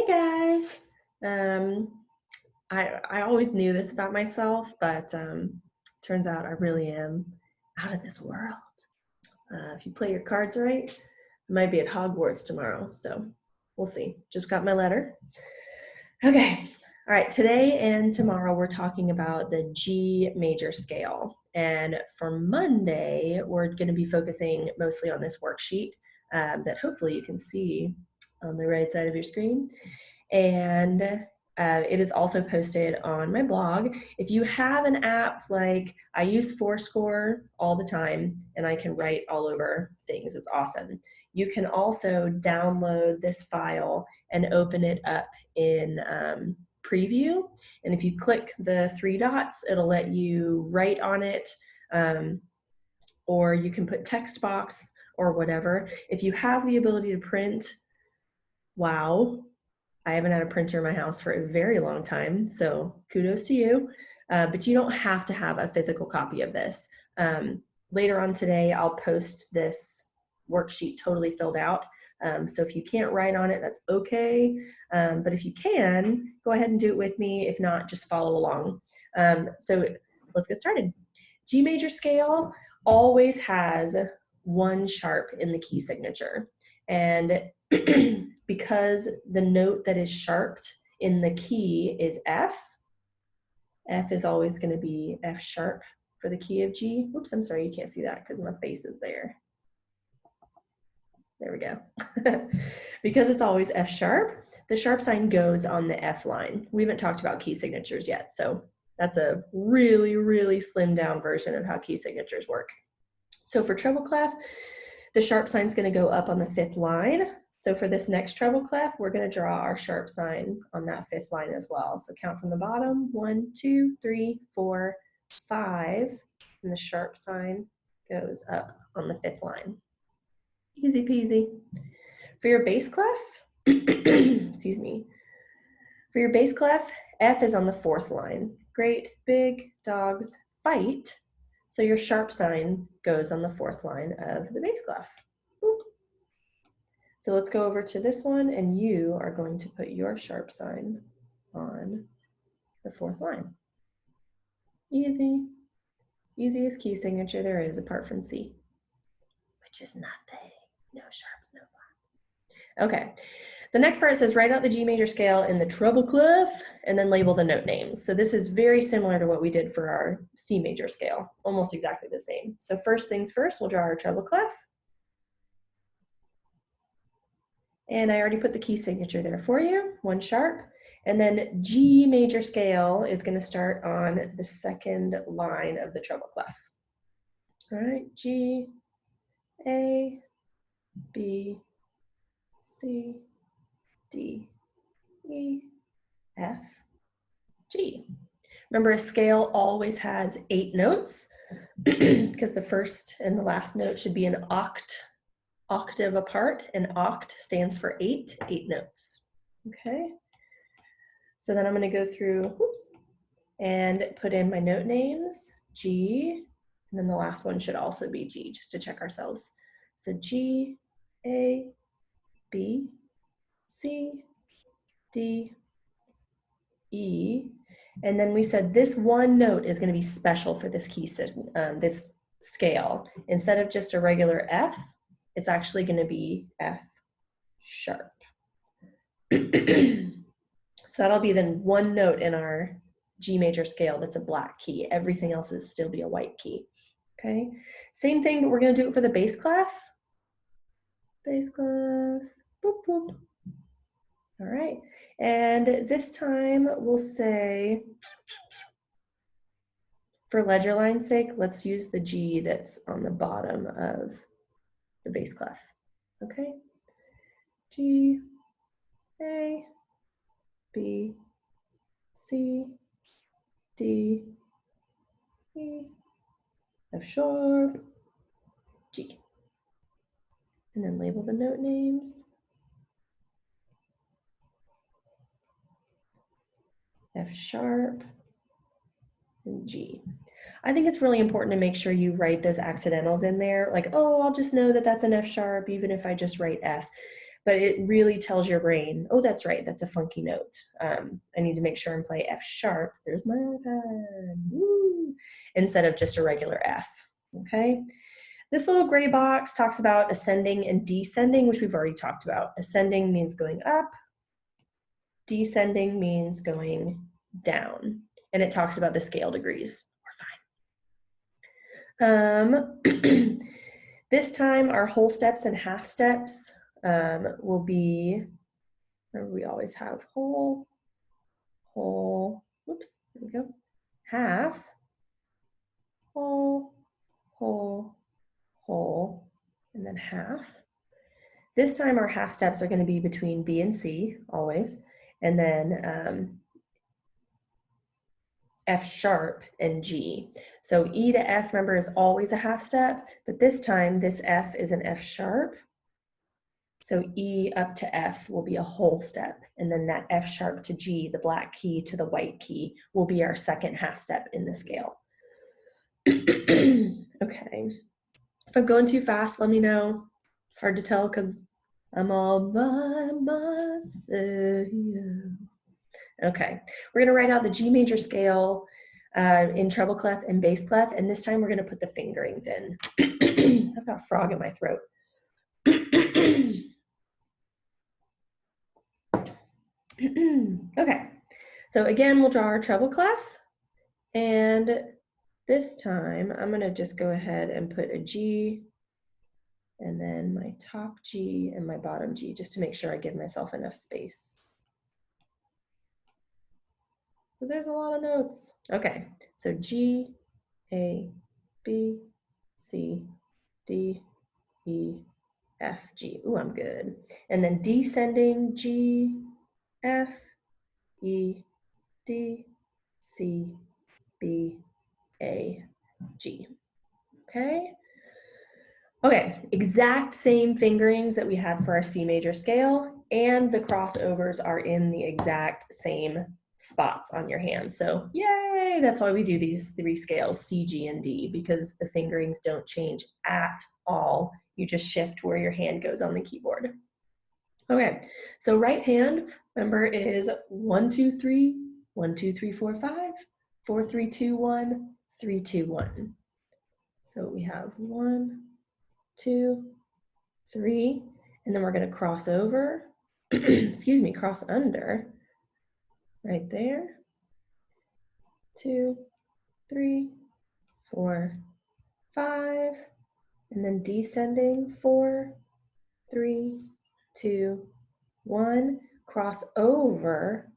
Hey guys. I always knew this about myself, but turns out I really am out of this world. If you play your cards right, I might be at Hogwarts tomorrow, so we'll see. Just got my letter. Okay. All right, today and tomorrow we're talking about the G major scale. And for Monday, we're going to be focusing mostly on this worksheet that hopefully you can see on the right side of your screen. And it is also posted on my blog. If you have an app, like I use Fourscore all the time and I can write all over things, it's awesome. You can also download this file and open it up in preview. And if you click the three dots, it'll let you write on it, or you can put text box or whatever. If you have the ability to print, wow. I haven't had a printer in my house for a very long time, so kudos to you. But you don't have to have a physical copy of this. Later on today, I'll post this worksheet totally filled out. So if you can't write on it, that's okay. But if you can, go ahead and do it with me. If not, just follow along. So let's get started. G major scale always has one sharp in the key signature. And because the note that is sharped in the key is F, F is always going to be F sharp for the key of G. Oops, I'm sorry, you can't see that because my face is there. There we go. Because it's always F sharp, the sharp sign goes on the F line. We haven't talked about key signatures yet, so that's a really, really slimmed down version of how key signatures work. So for treble clef, the sharp sign is going to go up on the fifth line. So for this next treble clef, we're going to draw our sharp sign on that fifth line as well. So count from the bottom, 1, 2, 3, 4, 5, and the sharp sign goes up on the fifth line. Easy peasy. For your bass clef, excuse me, for your bass clef, F is on the fourth line. Great big dogs fight. So your sharp sign goes on the fourth line of the bass clef. Boop. So let's go over to this one, and you are going to put your sharp sign on the fourth line. Easy. Easiest key signature there is apart from C, which is nothing. No sharps, no flat. Okay. The next part says write out the G major scale in the treble clef and then label the note names. So this is very similar to what we did for our C major scale, almost exactly the same. So first things first, we'll draw our treble clef. And I already put the key signature there for you, one sharp. And then G major scale is going to start on the second line of the treble clef. All right, G, A, B, C, D, E, F, G. Remember, a scale always has 8 notes because the first and the last note should be an octave apart, and oct stands for 8 notes. Okay. So then I'm going to go through, and put in my note names, G, and then the last one should also be G, just to check ourselves. So G, A, B, C, D, E, and then we said this one note is going to be special for this key, this scale. Instead of just a regular F, it's actually going to be F sharp. So that'll be then one note in our G major scale that's a black key. Everything else is still be a white key. Okay. Same thing, but we're going to do it for the bass clef. Bass clef. Boop, boop. All right. And this time we'll say, for ledger line's sake, let's use the G that's on the bottom of the bass clef. Okay. G, A, B, C, D, E, F sharp, G. And then label the note names. F sharp, and G. I think it's really important to make sure you write those accidentals in there, like, oh, I'll just know that that's an F sharp even if I just write F. but it really tells your brain, oh, that's right, that's a funky note. I need to make sure and play F sharp. There's my iPad. Woo! Instead of just a regular F, okay? This little gray box talks about ascending and descending, which we've already talked about. Ascending means going up. Descending means going down. And it talks about the scale degrees. We're fine. This time, our whole steps and half steps will be, remember we always have whole, whoops, there we go, half, whole, and then half. This time our half steps are going to be between B and C, always, and then F sharp and G. So E to F, remember, is always a half step, but this time this F is an F sharp. So E up to F will be a whole step, and then that F sharp to G, the black key to the white key, will be our second half step in the scale. Okay. If I'm going too fast, let me know. It's hard to tell because I'm all by myself. Okay, we're going to write out the G major scale in treble clef and bass clef, and this time we're going to put the fingerings in. I've got a frog in my throat. Okay, so again, we'll draw our treble clef, and this time I'm going to just go ahead and put a G, and then my top G and my bottom G, just to make sure I give myself enough space. Because there's a lot of notes. Okay, so G, A, B, C, D, E, F, G. Ooh, I'm good. And then descending G, F, E, D, C, B, A, G. Okay. Okay, exact same fingerings that we had for our C major scale, and the crossovers are in the exact same spots on your hand. So yay, that's why we do these three scales, C, G, and D, because the fingerings don't change at all. You just shift where your hand goes on the keyboard. Okay, so right hand, remember, is 1, 2, 3, 1, 2, 3, 4, 5, 4, 3, 2, 1, 3, 2, 1. So we have 1, 2, 3, and then we're going to cross over, excuse me, cross under, right there, 2, 3, 4, 5, and then descending, 4, 3, 2, 1, cross over,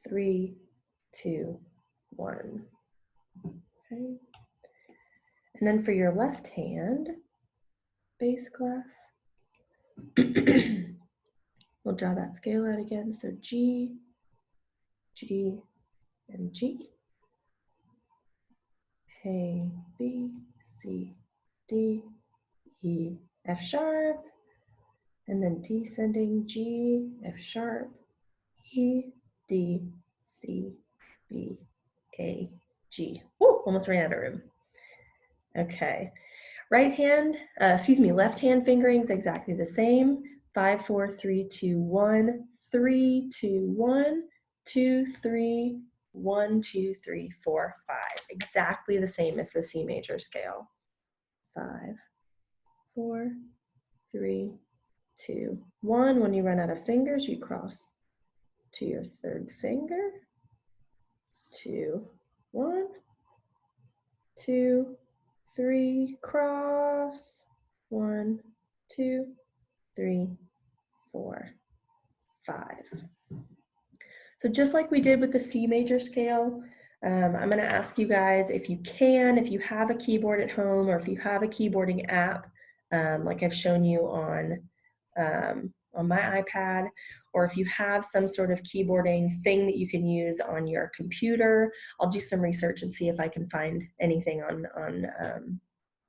3, 2, 1. Okay. And then for your left hand, bass clef, we'll draw that scale out again. So G, G, and G. A, B, C, D, E, F sharp, and then descending G, F sharp, E, D, C, B, A, G. Woo, almost ran out of room. Okay, right hand, left hand fingerings exactly the same. 5, 4, 3, 2, 1, 3, 2, 1, 2, 3, 1, 2, 3, 4, 5. Exactly the same as the C major scale. 5, 4, 3, 2, 1. When you run out of fingers, you cross to your third finger. 2, 1, 2, 3, cross. 1, 2, 3, 4, 5. So just like we did with the C major scale, I'm going to ask you guys if you can, if you have a keyboard at home or if you have a keyboarding app, like I've shown you on my iPad, or if you have some sort of keyboarding thing that you can use on your computer, I'll do some research and see if I can find anything on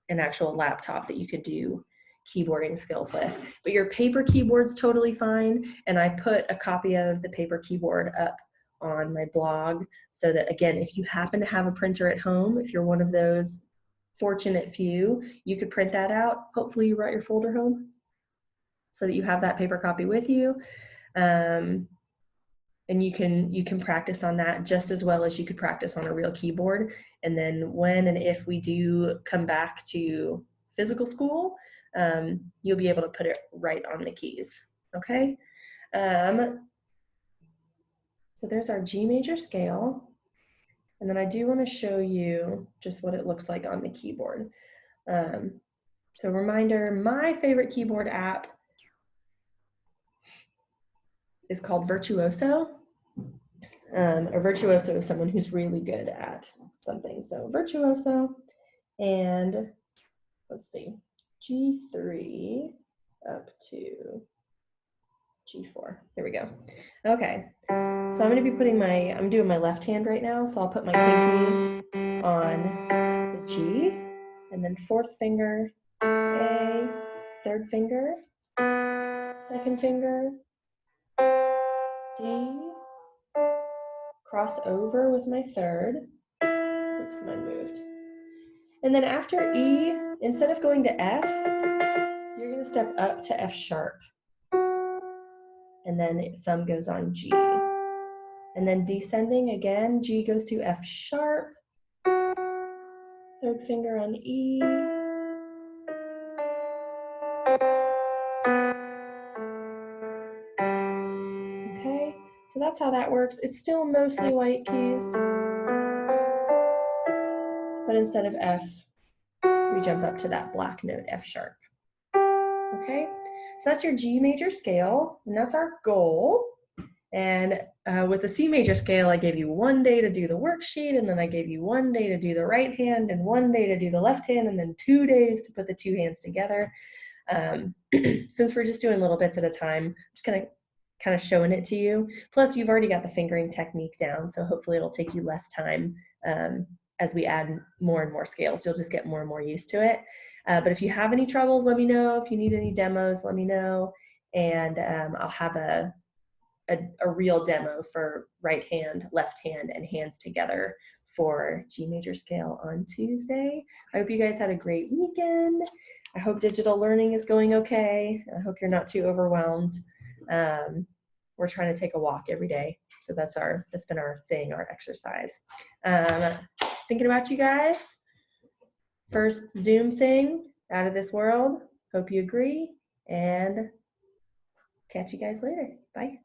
an actual laptop that you could do keyboarding skills with. But your paper keyboard's totally fine, and I put a copy of the paper keyboard up on my blog so that, again, if you happen to have a printer at home, if you're one of those fortunate few, you could print that out. Hopefully you brought your folder home. so that you have that paper copy with you. And you can practice on that just as well as you could practice on a real keyboard. And then when and if we do come back to physical school, you'll be able to put it right on the keys, okay? So there's our G major scale. And then I do want to show you just what it looks like on the keyboard. So reminder, my favorite keyboard app is called Virtuoso. A virtuoso is someone who's really good at something. So Virtuoso, and let's see, G3 up to G4. Here we go. Okay, so I'm going to be putting I'm doing my left hand right now, so I'll put my pinky on the G, and then fourth finger, A, third finger, second finger, D, cross over with my third. Oops, mine moved. And then after E, instead of going to F, you're going to step up to F sharp. And then thumb goes on G. And then descending again, G goes to F sharp, third finger on E. Okay, so that's how that works. It's still mostly white keys, but instead of F, we jump up to that black note, F sharp. Okay, so that's your G major scale, and that's our goal. And with the C major scale, I gave you 1 day to do the worksheet, and then I gave you 1 day to do the right hand, and 1 day to do the left hand, and then 2 days to put the two hands together. Since we're just doing little bits at a time, I'm just gonna kind of showing it to you. Plus, you've already got the fingering technique down, so hopefully it'll take you less time as we add more and more scales. You'll just get more and more used to it. But if you have any troubles, let me know. If you need any demos, let me know. And I'll have a real demo for right hand, left hand, and hands together for G major scale on Tuesday. I hope you guys had a great weekend. I hope digital learning is going okay. I hope you're not too overwhelmed. We're trying to take a walk every day. So that's been our thing, our exercise. Thinking about you guys. First Zoom thing out of this world. Hope you agree, and catch you guys later. Bye.